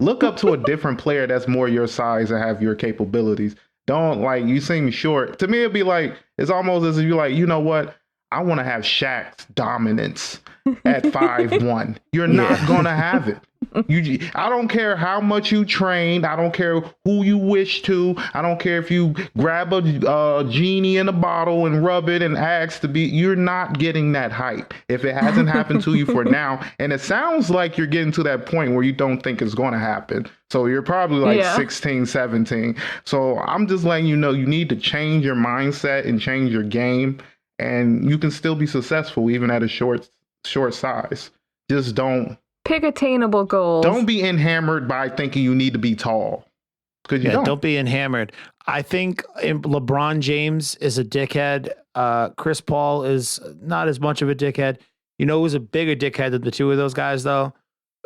Speaker 2: Look up to a different player that's more your size and have your capabilities. Don't, like, you seem short. To me, it'd be like, it's almost as if you're like, you know what? I want to have Shaq's dominance at 5'1". You're not going to have it. I don't care how much you train. I don't care who you wish to. I don't care if you grab a genie in a bottle and rub it and ask to be. You're not getting that hype if it hasn't happened to you for now. And it sounds like you're getting to that point where you don't think it's going to happen. So you're probably like 16, 17. So I'm just letting you know you need to change your mindset and change your game. And you can still be successful even at a short size. Just don't.
Speaker 4: Pick attainable goals.
Speaker 2: Don't be enhammered by thinking you need to be tall. Because you don't be
Speaker 1: enhammered. I think LeBron James is a dickhead. Chris Paul is not as much of a dickhead. You know who's a bigger dickhead than the two of those guys, though?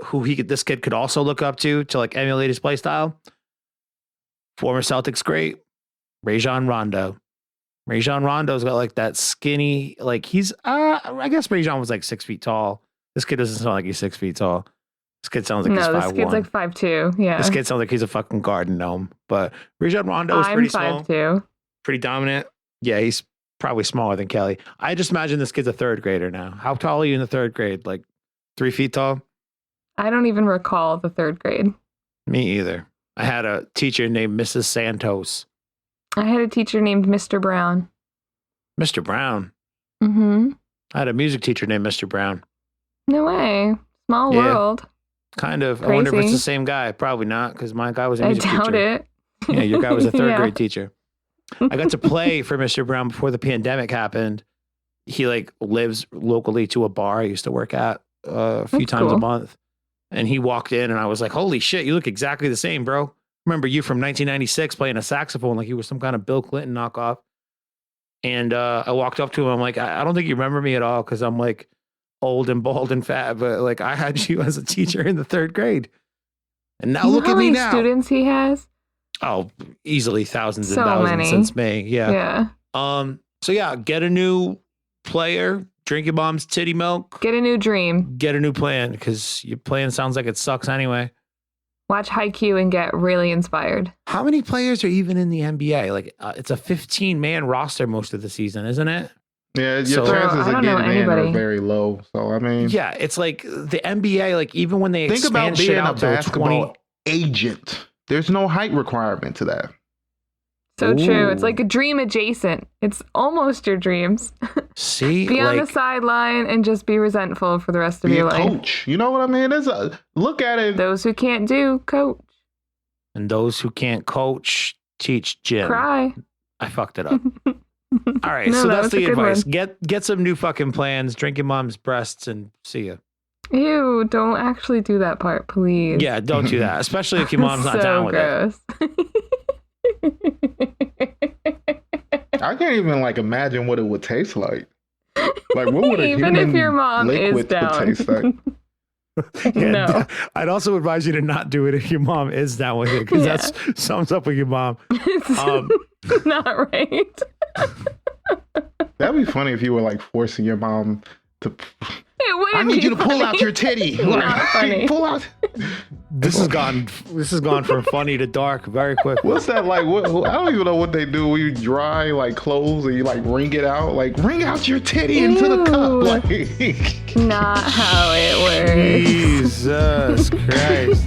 Speaker 1: Who this kid could also look up to like emulate his play style? Former Celtics great, Raysean Rondo. Raysean Rondo's got like that skinny, like he's, I guess Raysean was like 6 feet tall. This kid doesn't sound like he's 6 feet tall. This kid sounds like he's 5'1".
Speaker 4: This kid's like 5'2". Yeah.
Speaker 1: This kid sounds like he's a fucking garden gnome. But Raysean Rondo is pretty small.
Speaker 4: 5'2".
Speaker 1: Pretty dominant. Yeah, he's probably smaller than Kelly. I just imagine this kid's a third grader now. How tall are you in the third grade? Like 3 feet tall?
Speaker 4: I don't even recall the third grade.
Speaker 1: Me either. I had a teacher named Mrs. Santos.
Speaker 4: I had a teacher named Mr. Brown.
Speaker 1: Mr. Brown?
Speaker 4: Mm-hmm.
Speaker 1: I had a music teacher named Mr. Brown.
Speaker 4: No way. Small world.
Speaker 1: Kind of.
Speaker 4: Crazy.
Speaker 1: I wonder if it's the same guy. Probably not, because my guy was a music teacher.
Speaker 4: I doubt it.
Speaker 1: Yeah, your guy was a third grade teacher. I got to play for Mr. Brown before the pandemic happened. He like lives locally to a bar I used to work at a few times a month. And he walked in and I was like, holy shit, you look exactly the same, bro. Remember you from 1996 playing a saxophone like you were some kind of Bill Clinton knockoff. And I walked up to him. I'm like, I don't think you remember me at all because I'm like old and bald and fat. But like I had you as a teacher in the third grade. And now look at me now.
Speaker 4: How many students he has?
Speaker 1: Oh, easily thousands and thousands since May. Yeah. So yeah, get a new player. Drink your mom's titty milk.
Speaker 4: Get a new dream.
Speaker 1: Get a new plan because your plan sounds like it sucks anyway.
Speaker 4: Watch Haikyuu and get really inspired.
Speaker 1: How many players are even in the NBA? Like, it's a 15-man roster most of the season, isn't it?
Speaker 2: Yeah, your chances of getting in are very low. So, I mean...
Speaker 1: Yeah, it's like the NBA, like, even when they
Speaker 2: think
Speaker 1: expand
Speaker 2: about being
Speaker 1: shit out
Speaker 2: a
Speaker 1: to
Speaker 2: basketball agent. There's no height requirement to that.
Speaker 4: So true. It's like a dream adjacent. It's almost your dreams.
Speaker 1: See?
Speaker 4: Be on the sideline and just be resentful for the rest of your life.
Speaker 2: Coach. You know what I mean? Look at it.
Speaker 4: Those who can't do, coach.
Speaker 1: And those who can't coach, teach gym.
Speaker 4: Cry.
Speaker 1: I fucked it up. All right, so that's the advice. Get some new fucking plans, drink your mom's breasts, and see ya.
Speaker 4: Ew, don't actually do that part, please.
Speaker 1: Yeah, don't do that. Especially if your mom's not down with it.
Speaker 2: I can't even like imagine what it would taste like. Like what would a
Speaker 4: even if your mom is down
Speaker 2: taste like?
Speaker 1: Yeah,
Speaker 4: no.
Speaker 1: I'd also advise you to not do it if your mom is down with it because that sums up with your mom.
Speaker 4: It's not right.
Speaker 2: That'd be funny if you were like forcing your mom to. I need you to pull out your titty.
Speaker 4: Not funny.
Speaker 2: Pull out.
Speaker 1: This has gone from funny to dark very quick.
Speaker 2: What's that like? I don't even know what they do when you dry like clothes and you like wring it out. Like wring out your titty into the cup. Like
Speaker 4: not how it works.
Speaker 1: Jesus Christ.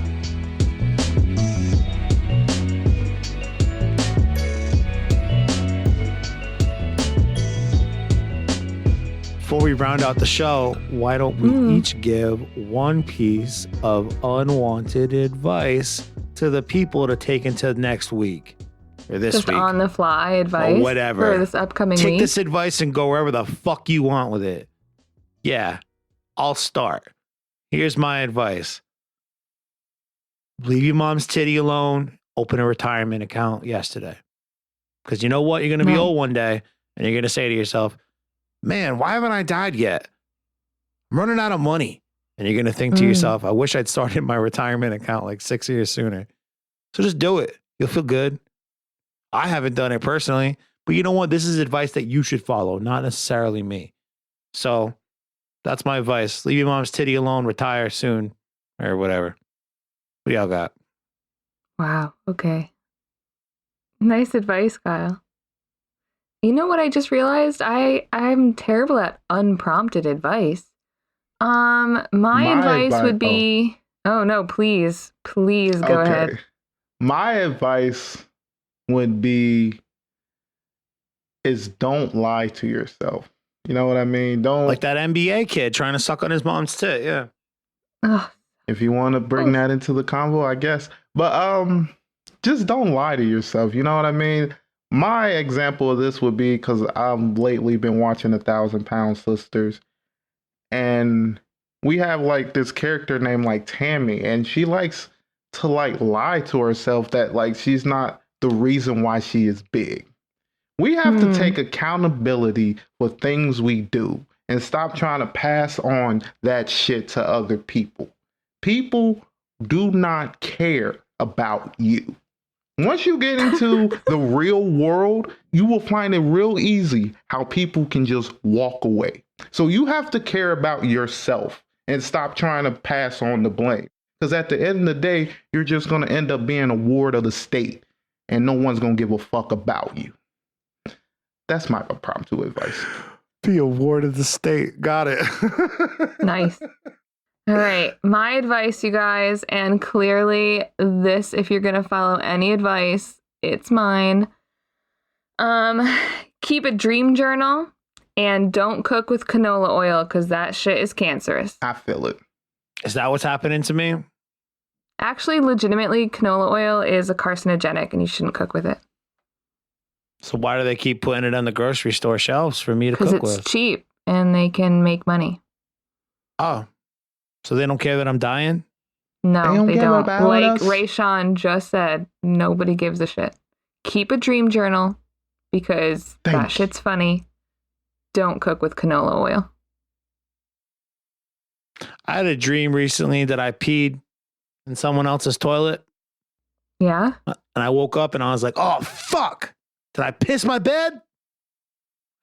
Speaker 1: round out the show, why don't we each give one piece of unwanted advice to the people to take into next week or this
Speaker 4: Just
Speaker 1: week?
Speaker 4: on the fly advice
Speaker 1: or whatever.
Speaker 4: for this upcoming
Speaker 1: Take
Speaker 4: week.
Speaker 1: this advice and go wherever the fuck you want with it. Yeah, I'll start. Here's my advice. Leave your mom's titty alone. Open a retirement account yesterday. Because you know what? You're going to be old one day and you're going to say to yourself, man, why haven't I died yet? I'm running out of money. And you're going to think to yourself, I wish I'd started my retirement account like 6 years sooner. So just do it. You'll feel good. I haven't done it personally, but you know what? This is advice that you should follow, not necessarily me. So that's my advice. Leave your mom's titty alone, retire soon, or whatever. What do y'all got?
Speaker 4: Wow. Okay. Nice advice, Kyle. You know what I just realized? I'm terrible at unprompted advice. My advice would be Oh no, please go ahead.
Speaker 2: My advice would be is don't lie to yourself. You know what I mean? Don't
Speaker 1: Like that NBA kid trying to suck on his mom's tit, yeah.
Speaker 4: Ugh.
Speaker 2: if you want to bring that into the convo, I guess. But just don't lie to yourself. You know what I mean? My example of this would be because I've lately been watching 1,000-Pound Sisters, and we have like this character named like Tammy, and she likes to like lie to herself that like she's not the reason why she is big. We have to take accountability for things we do and stop trying to pass on that shit to other people. People do not care about you. Once you get into the real world, you will find it real easy how people can just walk away. So you have to care about yourself and stop trying to pass on the blame. Because at the end of the day, you're just going to end up being a ward of the state and no one's going to give a fuck about you. That's my impromptu advice.
Speaker 1: Be a ward of the state. Got it.
Speaker 4: Nice. All right. My advice, you guys, and clearly this, if you're going to follow any advice, it's mine. Keep a dream journal and don't cook with canola oil because that shit is cancerous.
Speaker 2: I feel it.
Speaker 1: Is that what's happening to me?
Speaker 4: Actually, legitimately, canola oil is a carcinogenic and you shouldn't cook with it.
Speaker 1: So why do they keep putting it on the grocery store shelves for me to
Speaker 4: Because
Speaker 1: cook
Speaker 4: it's
Speaker 1: with?
Speaker 4: cheap and they can make money.
Speaker 1: Oh, so they don't care that I'm dying?
Speaker 4: No, they
Speaker 2: give
Speaker 4: don't.
Speaker 2: about
Speaker 4: Like
Speaker 2: us?
Speaker 4: Raysean just said, nobody gives a shit. Keep a dream journal because that
Speaker 2: Thank you.
Speaker 4: shit's funny. Don't cook with canola oil.
Speaker 1: I had a dream recently that I peed in someone else's toilet.
Speaker 4: Yeah?
Speaker 1: And I woke up and I was like, oh, fuck. Did I piss my bed?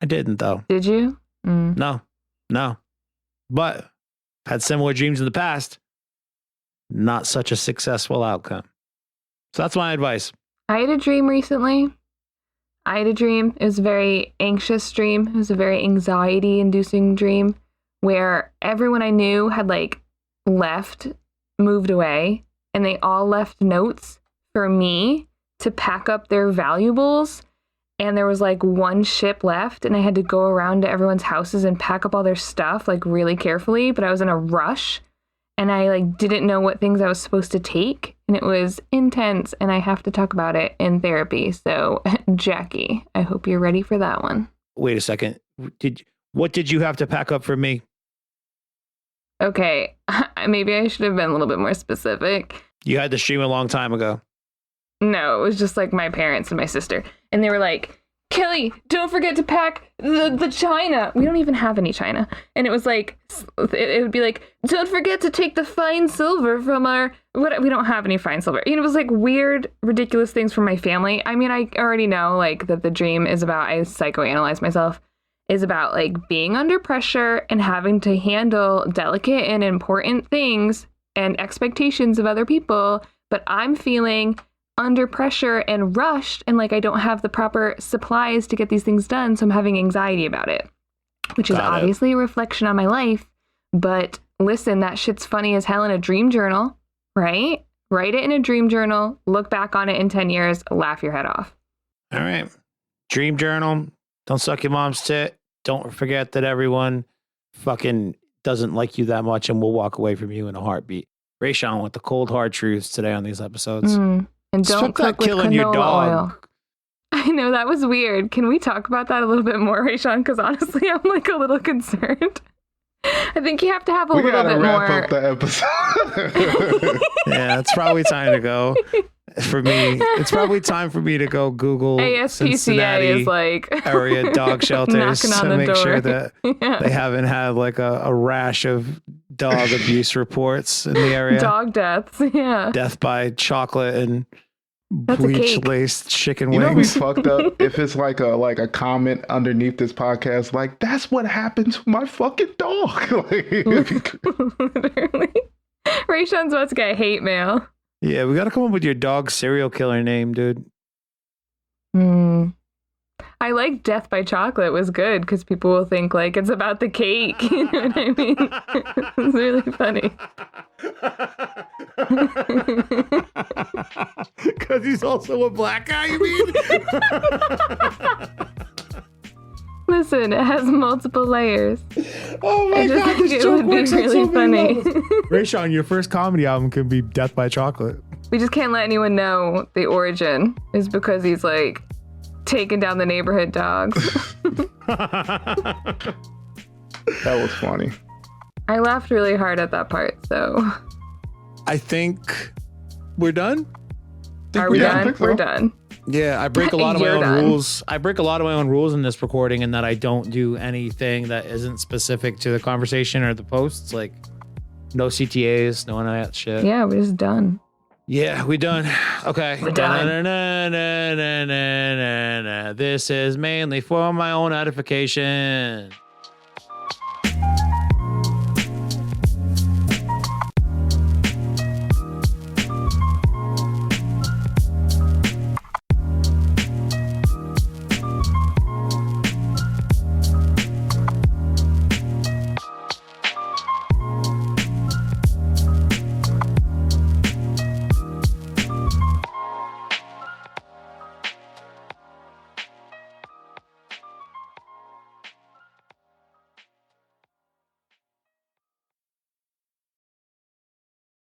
Speaker 1: I didn't, though.
Speaker 4: Did you?
Speaker 1: No. But had similar dreams in the past. Not such a successful outcome. So that's my advice.
Speaker 4: I had a dream recently. It was a very anxious dream. It was a very anxiety-inducing dream where everyone I knew had like moved away, and they all left notes for me to pack up their valuables. And there was like one ship left, and I had to go around to everyone's houses and pack up all their stuff like really carefully, but I was in a rush and I like didn't know what things I was supposed to take, and it was intense, and I have to talk about it in therapy. So, Jackie, I hope you're ready for that one.
Speaker 1: Wait a second. What did you have to pack up for me?
Speaker 4: Okay, maybe I should have been a little bit more specific.
Speaker 1: You had the stream a long time ago.
Speaker 4: No, it was just like my parents and my sister. And they were like, Kelly, don't forget to pack the china. We don't even have any china. And it was like, it would be like, don't forget to take the fine silver from we don't have any fine silver. And it was like weird, ridiculous things from my family. I mean, I already know like that the dream is about, I psychoanalyze myself, is about like being under pressure and having to handle delicate and important things and expectations of other people. But I'm feeling under pressure and rushed, and like I don't have the proper supplies to get these things done, so I'm having anxiety about it, which is obviously a reflection on my life. But listen, that shit's funny as hell in a dream journal, right? Write it in a dream journal, look back on it in 10 years, laugh your head off.
Speaker 1: All right. Dream journal. Don't suck your mom's tit. Don't forget that everyone fucking doesn't like you that much and will walk away from you in a heartbeat. Raysean with the cold hard truths today on these episodes.
Speaker 4: And don't
Speaker 1: Stop that
Speaker 4: cook with
Speaker 1: killing your
Speaker 4: canola
Speaker 1: dog.
Speaker 4: oil. I know, that was weird. Can we talk about that a little bit more, Raysean? Because honestly, I'm like a little concerned. I think you have to have a
Speaker 2: We
Speaker 4: little
Speaker 2: gotta
Speaker 4: bit
Speaker 2: wrap
Speaker 4: more.
Speaker 2: up the episode.
Speaker 1: Yeah, it's probably time to go. For me, it's probably time for me to go Google
Speaker 4: ASPCA
Speaker 1: Cincinnati
Speaker 4: is like
Speaker 1: area dog shelters
Speaker 4: knocking on
Speaker 1: to
Speaker 4: the
Speaker 1: make
Speaker 4: door.
Speaker 1: sure that
Speaker 4: Yeah.
Speaker 1: they haven't had like a rash of dog abuse reports in the area.
Speaker 4: Dog deaths. Yeah.
Speaker 1: Death by chocolate and
Speaker 4: That's a cake.
Speaker 1: bleach laced chicken
Speaker 2: You know, we
Speaker 1: wings.
Speaker 2: fucked up if it's like a comment underneath this podcast, like that's what happened to my fucking dog. Like,
Speaker 4: Literally. Raysean's about to get hate mail.
Speaker 1: Yeah, we got to come up with your dog serial killer name, dude.
Speaker 4: I like Death by Chocolate was good because people will think like it's about the cake. You know what I mean? It's really funny.
Speaker 1: Because he's also a black guy, you mean?
Speaker 4: Listen, it has multiple layers.
Speaker 1: Oh my
Speaker 4: I just
Speaker 1: god,
Speaker 4: think
Speaker 1: this
Speaker 4: it
Speaker 1: joke
Speaker 4: would be
Speaker 1: works on
Speaker 4: really
Speaker 1: so many
Speaker 4: funny.
Speaker 1: levels. Raysean, your first comedy album can be Death by Chocolate.
Speaker 4: We just can't let anyone know the origin is because he's like taking down the neighborhood dogs.
Speaker 2: that was funny.
Speaker 4: I laughed really hard at that part, so
Speaker 1: I think we're done.
Speaker 4: are we
Speaker 2: I
Speaker 4: done?
Speaker 2: think so.
Speaker 4: We're done.
Speaker 1: Yeah, I break a lot of my
Speaker 4: You're
Speaker 1: own
Speaker 4: done.
Speaker 1: rules. I break a lot of my own rules in this recording in that I don't do anything that isn't specific to the conversation or the posts. Like no CTAs, no none of that shit.
Speaker 4: Yeah, we're just done.
Speaker 1: Yeah, we done. Okay.
Speaker 4: We're done.
Speaker 1: Da-na-na-na-na-na-na-na. This is mainly for my own edification.